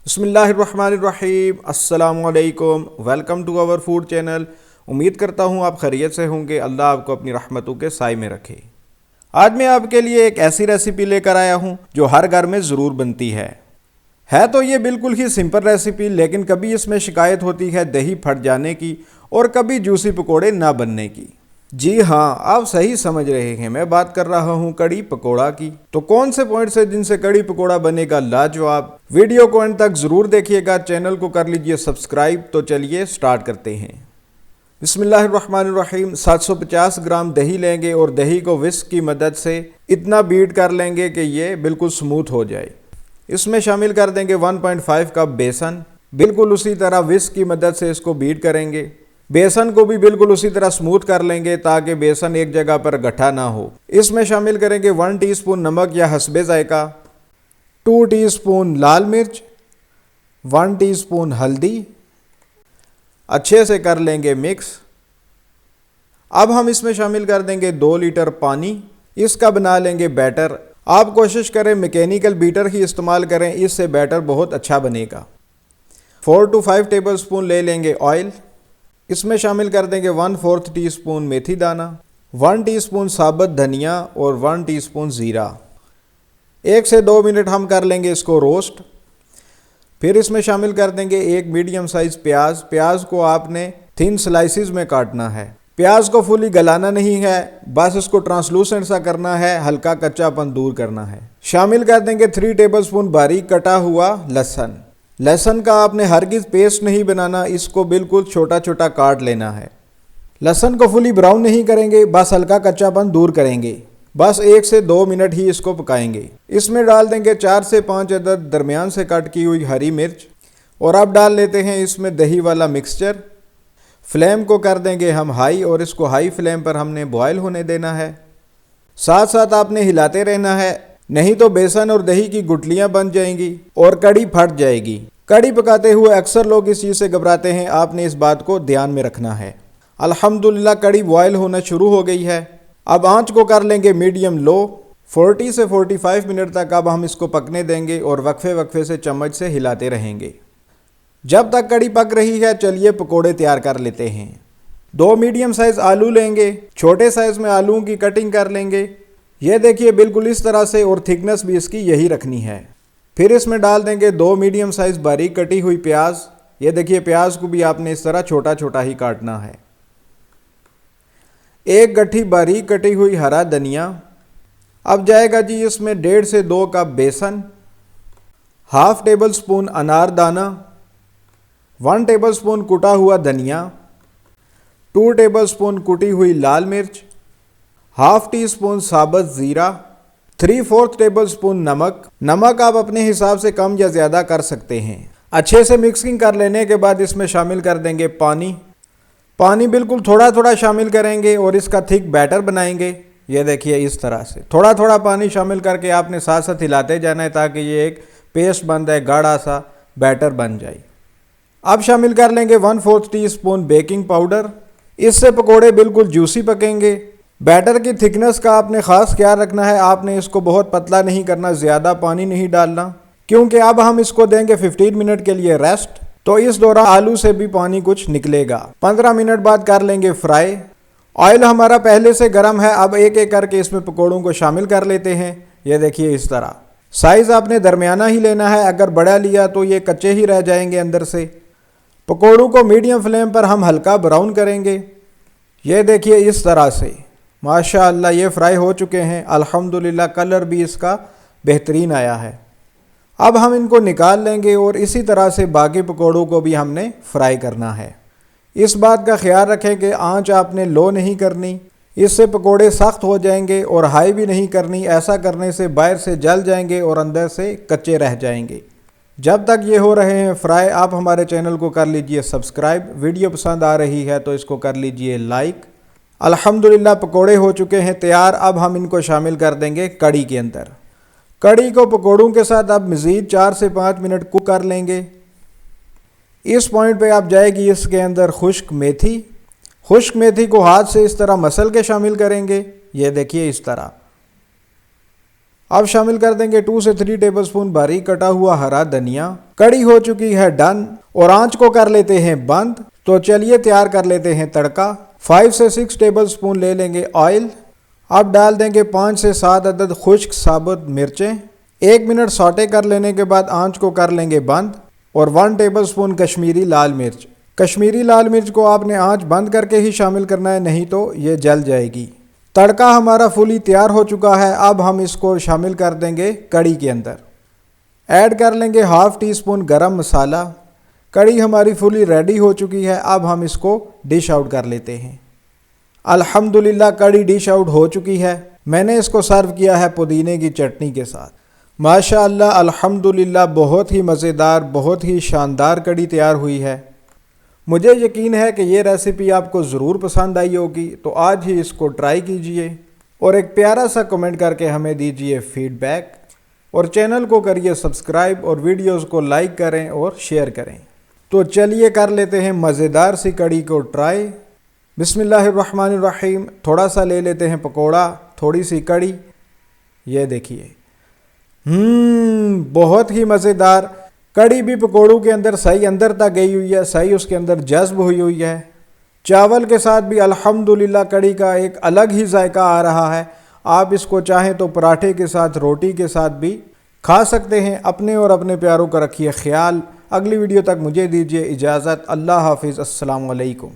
बिस्मिल्लाहिर्रहमानिर्रहीम, अस्सलामुअलैकुम। Welcome to our food channel. उम्मीद करता हूँ आप खैरियत से होंगे। अल्लाह आपको अपनी रहमतों के साए में रखे। आज मैं आपके लिए एक ऐसी रेसिपी लेकर आया हूँ जो हर घर में ज़रूर बनती है तो ये बिल्कुल ही सिंपल रेसिपी, लेकिन कभी इसमें शिकायत होती है दही फट जाने की और कभी जूसी पकोड़े ना बनने की। जी हाँ, आप सही समझ रहे हैं, मैं बात कर रहा हूँ कड़ी पकोड़ा की। तो कौन से पॉइंट्स है जिनसे कड़ी पकोड़ा बनेगा लाजवाब? वीडियो को अंत तक जरूर देखिएगा। चैनल को कर लीजिए सब्सक्राइब। तो चलिए स्टार्ट करते हैं। बिस्मिल्लाहिर्रहमानिर्रहीम। 750 ग्राम दही लेंगे और दही को विस्क की मदद से इतना बीट कर लेंगे कि ये बिल्कुल स्मूथ हो जाए। इसमें शामिल कर देंगे 1.5 कप बेसन। बिल्कुल उसी तरह विस्क की मदद से इसको बीट करेंगे। बेसन को भी बिल्कुल उसी तरह स्मूथ कर लेंगे ताकि बेसन एक जगह पर गठा ना हो। इसमें शामिल करेंगे 1 टीस्पून नमक या हस्बे जायका, 2 टीस्पून लाल मिर्च, 1 टीस्पून हल्दी। अच्छे से कर लेंगे मिक्स। अब हम इसमें शामिल कर देंगे 2 लीटर पानी। इसका बना लेंगे बैटर। आप कोशिश करें मैकेनिकल बीटर ही इस्तेमाल करें, इससे बैटर बहुत अच्छा बनेगा। 4 to 5 टेबल स्पून ले लेंगे ऑयल। इसमें शामिल कर देंगे 1/4 टीस्पून मेथी दाना, 1 टीस्पून साबुत धनिया और 1 टीस्पून ज़ीरा। 1 से 2 मिनट हम कर लेंगे इसको रोस्ट। फिर इसमें शामिल कर देंगे एक मीडियम साइज प्याज। प्याज को आपने थिन स्लाइसिस में काटना है। प्याज को फुली गलाना नहीं है, बस इसको ट्रांसलूसेंट सा करना है, हल्का कच्चापन दूर करना है। शामिल कर देंगे 3 टेबल स्पून बारीक कटा हुआ लहसुन। लहसुन का आपने हरगिज़ पेस्ट नहीं बनाना, इसको बिल्कुल छोटा छोटा काट लेना है। लहसुन को फुली ब्राउन नहीं करेंगे, बस हल्का कच्चापन दूर करेंगे। बस 1 से 2 मिनट ही इसको पकाएंगे। इसमें डाल देंगे 4 से 5 अदद दरमियान से कट की हुई हरी मिर्च। और अब डाल लेते हैं इसमें दही वाला मिक्सचर। फ्लेम को कर देंगे हम हाई और इसको हाई फ्लेम पर हमने बॉयल होने देना है। साथ साथ आपने हिलाते रहना है, नहीं तो बेसन और दही की गुठलियां बन जाएंगी और कड़ी फट जाएगी। कड़ी पकाते हुए अक्सर लोग इस चीज़ से घबराते हैं, आपने इस बात को ध्यान में रखना है। अल्हम्दुलिल्लाह कड़ी बॉयल होना शुरू हो गई है। अब आंच को कर लेंगे मीडियम लो। 40 से 45 मिनट तक अब हम इसको पकने देंगे और वक्फे वक्फे से चम्मच से हिलाते रहेंगे। जब तक कड़ी पक रही है चलिए पकोड़े तैयार कर लेते हैं। 2 मीडियम साइज़ आलू लेंगे। छोटे साइज़ में आलूओं की कटिंग कर लेंगे। ये देखिए बिल्कुल इस तरह से, और थिकनेस भी इसकी यही रखनी है। फिर इसमें डाल देंगे 2 मीडियम साइज़ बारीक कटी हुई प्याज। ये देखिए प्याज को भी आपने इस तरह छोटा छोटा ही काटना है। 1 गट्ठी बारीक कटी हुई हरा धनिया। अब जाएगा जी इसमें 1.5 से 2 कप बेसन, हाफ टेबल स्पून अनारदाना, 1 टेबल स्पून कुटा हुआ धनिया, 2 टेबल स्पून कुटी हुई लाल मिर्च, हाफ टी स्पून साबुत ज़ीरा, 3/4 टेबल स्पून नमक। नमक आप अपने हिसाब से कम या ज़्यादा कर सकते हैं। अच्छे से मिक्सिंग कर लेने के बाद इसमें शामिल कर देंगे पानी। पानी बिल्कुल थोड़ा थोड़ा शामिल करेंगे और इसका थिक बैटर बनाएंगे। ये देखिए इस तरह से थोड़ा थोड़ा पानी शामिल करके आपने साथ साथ हिलाते जाना है ताकि ये एक पेस्ट बन जाए, गाढ़ा सा बैटर बन जाए। अब शामिल कर लेंगे 1/4 टीस्पून बेकिंग पाउडर। इससे पकोड़े बिल्कुल जूसी पकेंगे। बैटर की थिकनेस का आपने ख़ास ख्याल रखना है, आपने इसको बहुत पतला नहीं करना, ज़्यादा पानी नहीं डालना, क्योंकि अब हम इसको देंगे 15 मिनट के लिए रेस्ट। तो इस दौरान आलू से भी पानी कुछ निकलेगा। 15 मिनट बाद कर लेंगे फ्राई। ऑयल हमारा पहले से गर्म है। अब एक एक करके इसमें पकोड़ों को शामिल कर लेते हैं। ये देखिए इस तरह। साइज़ आपने दरमियाना ही लेना है, अगर बड़ा लिया तो ये कच्चे ही रह जाएंगे अंदर से। पकोड़ों को मीडियम फ्लेम पर हम हल्का ब्राउन करेंगे। ये देखिए इस तरह से माशाअल्लाह ये फ्राई हो चुके हैं। अल्हम्दुलिल्लाह कलर भी इसका बेहतरीन आया है। अब हम इनको निकाल लेंगे और इसी तरह से बाकी पकोड़ों को भी हमने फ्राई करना है। इस बात का ख्याल रखें कि आंच आपने लो नहीं करनी, इससे पकोड़े सख्त हो जाएंगे, और हाई भी नहीं करनी। ऐसा करने से बाहर से जल जाएंगे और अंदर से कच्चे रह जाएंगे। जब तक ये हो रहे हैं फ्राई, आप हमारे चैनल को कर लीजिए सब्सक्राइब। वीडियो पसंद आ रही है तो इसको कर लीजिए लाइक। अल्हम्दुलिल्लाह पकोड़े हो चुके हैं तैयार। अब हम इनको शामिल कर देंगे कड़ी के अंदर। कड़ी को पकोड़ों के साथ अब मज़ीद 4 से 5 मिनट कुक कर लेंगे। इस पॉइंट पे आप जाएगी इसके अंदर खुश्क मेथी। खुश्क मेथी को हाथ से इस तरह मसल के शामिल करेंगे। ये देखिए इस तरह। अब शामिल कर देंगे 2 से 3 टेबलस्पून बारीक कटा हुआ हरा धनिया। कड़ी हो चुकी है डन और आंच को कर लेते हैं बंद। तो चलिए तैयार कर लेते हैं तड़का। 5 से 6 टेबलस्पून ले लेंगे ऑयल। अब डाल देंगे 5 से 7 अदद खुश्क साबुत मिर्चें। 1 मिनट सौटे कर लेने के बाद आंच को कर लेंगे बंद और 1 टेबलस्पून कश्मीरी लाल मिर्च। कश्मीरी लाल मिर्च को आपने आंच बंद करके ही शामिल करना है, नहीं तो ये जल जाएगी। तड़का हमारा फुली तैयार हो चुका है। अब हम इसको शामिल कर देंगे कड़ी के अंदर। ऐड कर लेंगे हाफ टी स्पून गरम मसाला। कड़ी हमारी फुली रेडी हो चुकी है। अब हम इसको डिश आउट कर लेते हैं। अल्हम्दुलिल्लाह कड़ी डिश आउट हो चुकी है। मैंने इसको सर्व किया है पुदीने की चटनी के साथ। माशाअल्लाह अल्हम्दुलिल्लाह बहुत ही मज़ेदार, बहुत ही शानदार कड़ी तैयार हुई है। मुझे यकीन है कि ये रेसिपी आपको ज़रूर पसंद आई होगी। तो आज ही इसको ट्राई कीजिए और एक प्यारा सा कमेंट करके हमें दीजिए फीडबैक और चैनल को करिए सब्सक्राइब और वीडियोस को लाइक करें और शेयर करें। तो चलिए कर लेते हैं मज़ेदार सी कड़ी को ट्राई। बिस्मिल्लाहिर्रहमानिर्रहीम। थोड़ा सा ले लेते हैं पकोड़ा, थोड़ी सी कड़ी। ये देखिए, बहुत ही मज़ेदार। कड़ी भी पकोड़ों के अंदर सही अंदर तक गई हुई है, सही उसके अंदर जज्ब हुई हुई है। चावल के साथ भी अल्हम्दुलिल्लाह कड़ी का एक अलग ही जायका आ रहा है। आप इसको चाहें तो पराठे के साथ, रोटी के साथ भी खा सकते हैं। अपने और अपने प्यारों का रखिए ख्याल। अगली वीडियो तक मुझे दीजिए इजाज़त। अल्लाह हाफिज़। अस्सलाम वालेकुम।